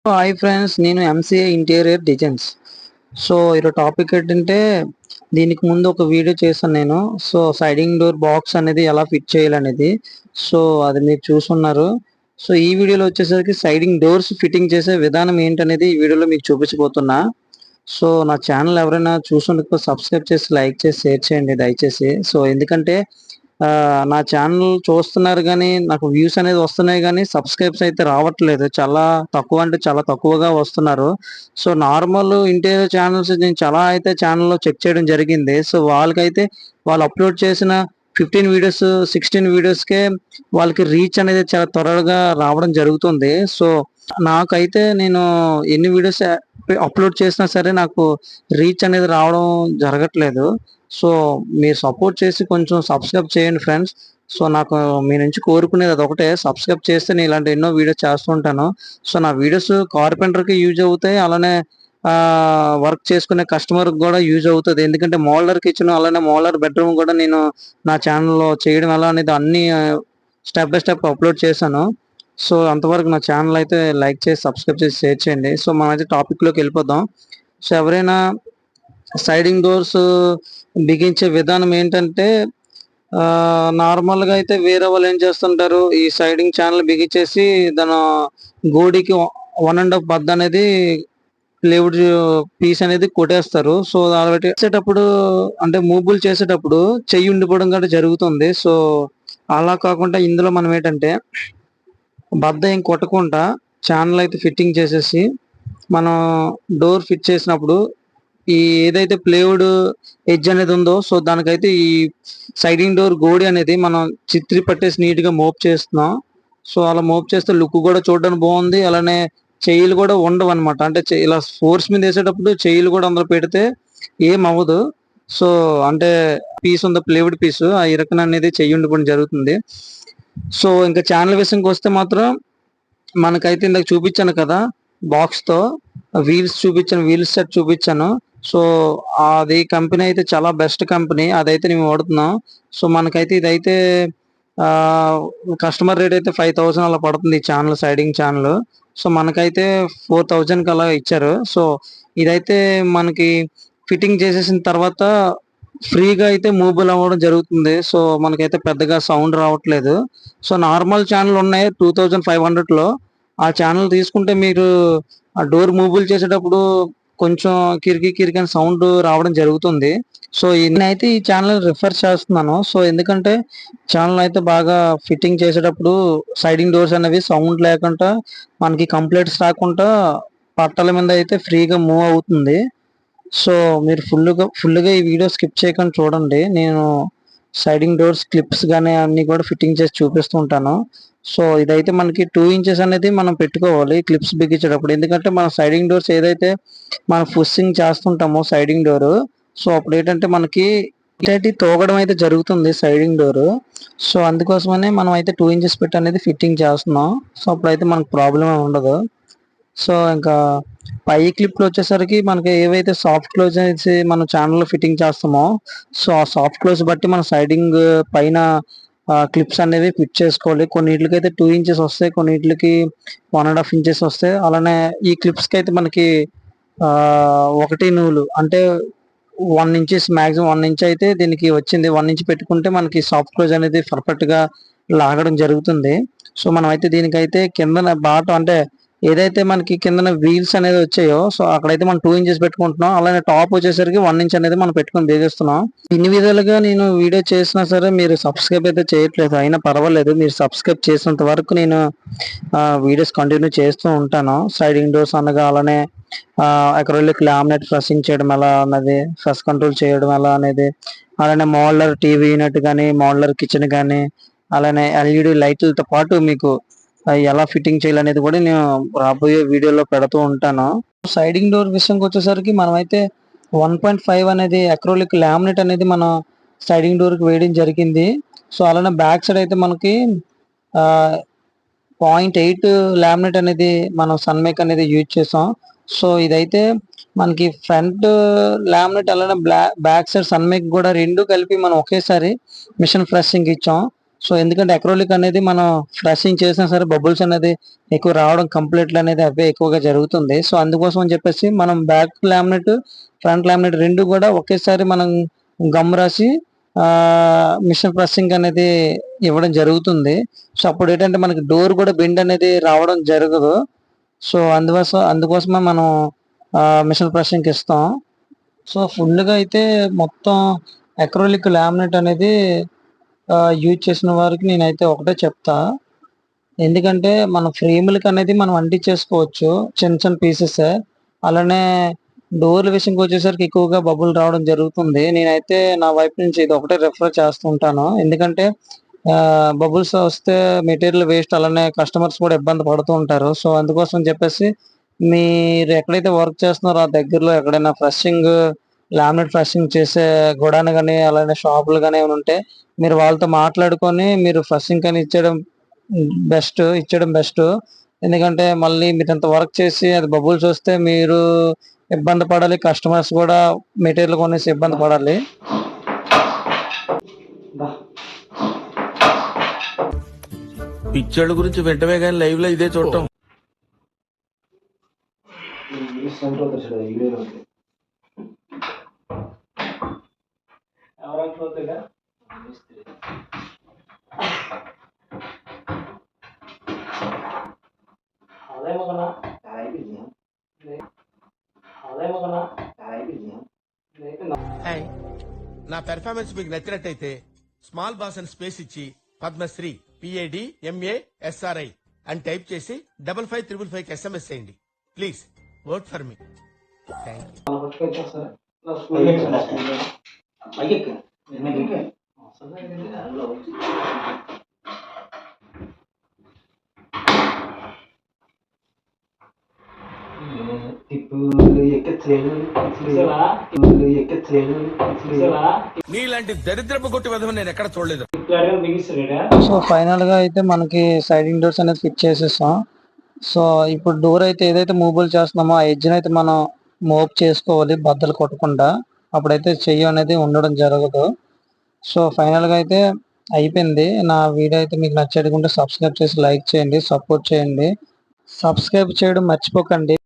Hi friends, నేను MCA interior designs. So ఈరోజు topic ఏంటంటే, దీనికి ముందు ఒక వీడియో చేశాను నేను. సో సైడింగ్ డోర్ బాక్స్ అనేది ఎలా ఫిట్ చేయాలనేది. సో అది మీరు చూసున్నారు. సో ఈ వీడియోలో వచ్చేసరికి సైడింగ్ డోర్స్ ఫిట్టింగ్ చేసే విధానం ఏంటనేది ఈ వీడియోలో మీకు చూపించబోతున్నా. సో నా ఛానల్ ఎవరైనా చూసుండకపోతే సబ్స్క్రైబ్ చేసి, లైక్ చేసి, షేర్ చేయండి దయచేసి. సో ఎందుకంటే నా ఛానల్ చూస్తున్నారు కానీ నాకు వ్యూస్ అనేది వస్తున్నాయి కానీ సబ్స్క్రైబ్స్ అయితే రావట్లేదు. చాలా తక్కువ, అంటే చాలా తక్కువగా వస్తున్నారు. సో నార్మల్ ఇంటీరియర్ ఛానల్స్ నేను చాలా అయితే ఛానల్లో చెక్ చేయడం జరిగింది. సో వాళ్ళకైతే వాళ్ళు అప్లోడ్ చేసిన 15 వీడియోస్, 16 వీడియోస్కే వాళ్ళకి రీచ్ అనేది చాలా త్వరగా రావడం జరుగుతుంది. సో నాకైతే నేను ఎన్ని వీడియోస్ అప్లోడ్ చేసినా సరే నాకు రీచ్ అనేది రావడం జరగట్లేదు. సో మీరు సపోర్ట్ చేసి కొంచెం సబ్స్క్రైబ్ చేయండి ఫ్రెండ్స్. సో నాకు మీ నుంచి కోరుకునేది అదొకటే, సబ్స్క్రైబ్ చేస్తే నేను ఇలాంటి ఎన్నో వీడియోస్ చేస్తూ ఉంటాను. సో నా వీడియోస్ కార్పెంటర్కి యూజ్ అవుతాయి, అలానే వర్క్ చేసుకునే కస్టమర్కి కూడా యూజ్ అవుతుంది. ఎందుకంటే మోల్డర్ కిచెన్ అలానే మోల్డర్ బెడ్రూమ్ కూడా నేను నా ఛానల్లో చేయడం ఎలా అనేది అన్ని స్టెప్ బై స్టెప్ అప్లోడ్ చేశాను. సో అంతవరకు నా ఛానల్ అయితే లైక్ చేసి, సబ్స్క్రైబ్ చేసి, షేర్ చేయండి. సో మనమైతే టాపిక్లోకి వెళ్ళిపోదాం. సో ఎవరైనా సైడింగ్ డోర్స్ బిగించే విధానం ఏంటంటే, నార్మల్గా అయితే వేరే వాళ్ళు ఏం చేస్తుంటారు, ఈ సైడింగ్ ఛానల్ బిగించేసి దాని గోడికి 1.5 బద్ద అనేది ప్లేవుడ్ పీస్ అనేది కొట్టేస్తారు. సో అలా పెట్టేటప్పుడు, అంటే మూబుల్ చేసేటప్పుడు చెయ్యి ఉండిపోవడం కూడా జరుగుతుంది. సో అలా కాకుండా ఇందులో మనం ఏంటంటే బద్ద ఏం కొట్టకుండా ఛానల్ అయితే ఫిట్టింగ్ చేసేసి మనం డోర్ ఫిట్ చేసినప్పుడు ఈ ఏదైతే ప్లేవుడ్ ఎడ్జ్ అనేది ఉందో, సో దానికైతే ఈ సైడింగ్ డోర్ గోడి అనేది మనం చిత్రి పట్టేసి నీట్ గా మోప్ చేస్తున్నాం. సో అలా మోప్ చేస్తే లుక్ కూడా చూడడానికి బాగుంది. అలానే చెయ్యిలు కూడా ఉండవు అనమాట. అంటే ఇలా ఫోర్స్ మీద వేసేటప్పుడు చెయ్యిలు కూడా అందులో పెడితే ఏం అవ్వదు. సో అంటే పీస్ ఉంది, ప్లేవుడ్ పీస్, ఆ ఇరకన అనేది చెయ్యి ఉండిపోవడం జరుగుతుంది. సో ఇంకా ఛానల్ విషయంకి వస్తే మాత్రం మనకైతే ఇందాక చూపించాను కదా, బాక్స్ తో వీల్స్ చూపించాను, వీల్స్ సెట్ చూపించాను. సో అది కంపెనీ అయితే చాలా బెస్ట్ కంపెనీ, అదైతే మేము వాడుతున్నాం. సో మనకైతే ఇదైతే కస్టమర్ రేట్ అయితే 5,000 అలా పడుతుంది ఈ ఛానల్, సైడింగ్ ఛానల్. సో మనకైతే 4,000 అలా ఇచ్చారు. సో ఇదైతే మనకి ఫిట్టింగ్ చేసేసిన తర్వాత ఫ్రీగా అయితే మూవబుల్ అవ్వడం జరుగుతుంది. సో మనకైతే పెద్దగా సౌండ్ రావట్లేదు. సో నార్మల్ ఛానల్ ఉన్నాయి 2,500లో, ఆ ఛానల్ తీసుకుంటే మీరు ఆ డోర్ మూవబుల్ చేసేటప్పుడు కొంచెం కిరికి అని సౌండ్ రావడం జరుగుతుంది. సో నేనైతే ఈ ఛానల్ రిఫర్ చేస్తున్నాను. సో ఎందుకంటే ఛానల్ అయితే బాగా ఫిట్టింగ్ చేసేటప్పుడు సైడింగ్ డోర్స్ అనేవి సౌండ్ లేకుండా మనకి కంప్లైంట్స్ రాకుండా పట్టాల మీద అయితే ఫ్రీగా మూవ్ అవుతుంది. సో మీరు ఫుల్గా ఈ వీడియో స్కిప్ చేయకుండా చూడండి. నేను సైడింగ్ డోర్స్ క్లిప్స్ కానీ అన్ని కూడా ఫిట్టింగ్ చేసి చూపిస్తూ ఉంటాను. సో ఇదైతే మనకి 2 ఇంచెస్ అనేది మనం పెట్టుకోవాలి క్లిప్స్ బిగించేటప్పుడు. ఎందుకంటే మన సైడింగ్ డోర్స్ ఏదైతే మనం పుషింగ్ చేస్తుంటామో సైడింగ్ డోర్, సో అప్పుడు ఏంటంటే మనకి ఇటు తోగడం అయితే జరుగుతుంది సైడింగ్ డోర్. సో అందుకోసమనే మనం అయితే 2 ఇంచెస్ పెట్టి అనేది ఫిట్టింగ్ చేస్తున్నాం. సో అప్పుడైతే మనకు ప్రాబ్లం ఉండదు. సో ఇంకా పై క్లిప్లు వచ్చేసరికి మనకి ఏవైతే సాఫ్ట్ క్లోజ్ అనేసి మన ఛానల్లో ఫిట్టింగ్ చేస్తామో, సో ఆ సాఫ్ట్ క్లోజ్ బట్టి మన సైడింగ్ పైన క్లిప్స్ అనేవి ఫిట్ చేసుకోవాలి. కొన్నిటికి అయితే 2 ఇంచెస్ వస్తాయి, కొన్నిటికి 1.5 ఇంచెస్ వస్తాయి. అలానే ఈ క్లిప్స్కి అయితే మనకి ఒకటి నూలు అంటే 1 ఇంచెస్, మాక్సిమం 1 ఇంచ్ అయితే దీనికి వచ్చింది. 1 ఇంచ్ పెట్టుకుంటే మనకి సాఫ్ట్ క్లోజ్ అనేది పర్ఫెక్ట్ గా లాగడం జరుగుతుంది. సో మనం అయితే దీనికైతే కింద బాటం, అంటే ఏదైతే మనకి కింద వీల్స్ అనేది వచ్చాయో, సో అక్కడైతే మనం 2 ఇంచెస్ పెట్టుకుంటున్నాం. అలానే టాప్ వచ్చేసరికి 1 ఇంచ్ అనేది మనం పెట్టుకొని బిగిస్తున్నాం. ఇన్ని విధాలుగా నేను వీడియో చేసినా సరే మీరు సబ్స్క్రైబ్ అయితే చేయట్లేదు. అయినా పర్వాలేదు, మీరు సబ్స్క్రైబ్ చేసినంత వరకు నేను వీడియోస్ కంటిన్యూ చేస్తూ ఉంటాను. సైడింగ్ డోర్స్ అనగా అలానే అక్రిలిక్ లామినేట్ ఫ్రెషింగ్ చేయడం ఎలా అన్నది, ఫ్రెష్ కంట్రోల్ చేయడం ఎలా అనేది, అలానే మోడలర్ టీవీ యూనిట్ కానీ, మోడలర్ కిచెన్ కానీ, అలానే ఎల్ఈడి లైట్లతో పాటు మీకు ఎలా ఫిట్టింగ్ చేయాలనేది కూడా నేను రాబోయే వీడియోలో పెడుతూ ఉంటాను. సైడింగ్ డోర్ విషయంకి వచ్చేసరికి మనమైతే 1.5 అనేది అక్రిలిక్ లామినేట్ అనేది మన సైడింగ్ డోర్కి వేయడం జరిగింది. సో అలానే బ్యాక్ సైడ్ అయితే మనకి 0.8 లామినేట్ అనేది మనం సన్మేక్ అనేది యూజ్ చేసాం. సో ఇదైతే మనకి ఫ్రంట్ లామినేట్ అలానే బ్యాక్ సైడ్ సన్మేక్ కూడా రెండు కలిపి మనం ఒకేసారి మిషన్ ఫ్రెషింగ్ ఇచ్చాం. సో ఎందుకంటే అక్రోలిక్ అనేది మనం ఫ్రెషింగ్ చేసినా సరే బబుల్స్ అనేది ఎక్కువ రావడం కంప్లీట్లు అనేది అవే ఎక్కువగా జరుగుతుంది. సో అందుకోసం అని చెప్పేసి మనం బ్యాక్ లామినేట్ ఫ్రంట్ లామినేట్ రెండు కూడా ఒకేసారి మనం గమ్ రాసి మిషన్ ప్రెస్సింగ్ అనేది ఇవ్వడం జరుగుతుంది. సో అప్పుడు ఏంటంటే మనకి డోర్ కూడా బెండ్ అనేది రావడం జరగదు. సో అందుకోసమే మనం మిషన్ ప్రెస్సింగ్కి ఇస్తాం. సో ఫుల్గా అయితే మొత్తం అక్రోలిక్ లామినేట్ అనేది యూజ్ చేసిన వారికి నేనైతే ఒకటే చెప్తా. ఎందుకంటే మన ఫ్రేములకి అనేది మనం అంటించేసుకోవచ్చు చిన్న చిన్న పీసెస్. అలానే డోర్ల విషయంకి వచ్చేసరికి ఎక్కువగా బబుల్ రావడం జరుగుతుంది. నేనైతే నా వైపు నుంచి ఇది ఒకటే రిఫర్ చేస్తుంటాను. ఎందుకంటే బబుల్స్ వస్తే మెటీరియల్ వేస్ట్, అలానే కస్టమర్స్ కూడా ఇబ్బంది పడుతూ ఉంటారు. సో అందుకోసం చెప్పేసి మీరు ఎక్కడైతే వర్క్ చేస్తున్నారో ఆ దగ్గరలో ఎక్కడైనా ఫ్రెషింగ్ లామినేట్ ఫ్రెషింగ్ చేసే గోడాన్ కానీ అలానే షాపులు కానీ ఏమైనా ఉంటే మీరు వాళ్ళతో మాట్లాడుకొని మీరు ఫ్రెషింగ్ కానీ ఇచ్చడం బెస్ట్. ఎందుకంటే మళ్ళీ మీరు అంత వర్క్ చేసి అది బబుల్స్ వస్తే మీరు ఇబ్బంది పడాలి, కస్టమర్స్ కూడా మెటీరియల్ కొనేసి ఇబ్బంది పడాలి. పిక్చర్ల గురించి వెంటనే కానీ లైవ్ లో ఇదే చూడటం. నా పెర్ఫార్మెన్స్ మీకు నచ్చినట్టయితే స్మాల్ బాస్ అని స్పేస్ ఇచ్చి పద్మశ్రీ PADMASRI అని టైప్ చేసి 555555 SMS చేయండి. Please work for me. నీలాంటి దరిద్రపు కొట్టి విధం నేను ఎక్కడ చూడలేదు. సో ఫైనల్ గా అయితే మనకి సైడింగ్ డోర్స్ అనేది ఫిట్ చేసేసాం. సో ఇప్పుడు డోర్ అయితే ఏదైతే మూవబుల్ చేస్తున్నామో ఆ ఎడ్జ్ అయితే మనం మూవ్ చేసుకోవాలి బద్దలు కొట్టకుండా, అప్పుడైతే చెయ్యి అనేది ఉండడం జరగదు. సో ఫైనల్ గా అయితే అయిపోయింది. నా వీడియో అయితే మీకు నచ్చేటుకుంటే సబ్స్క్రైబ్ చేసి లైక్ చేయండి, సపోర్ట్ చేయండి. సబ్స్క్రైబ్ చేయడం మర్చిపోకండి.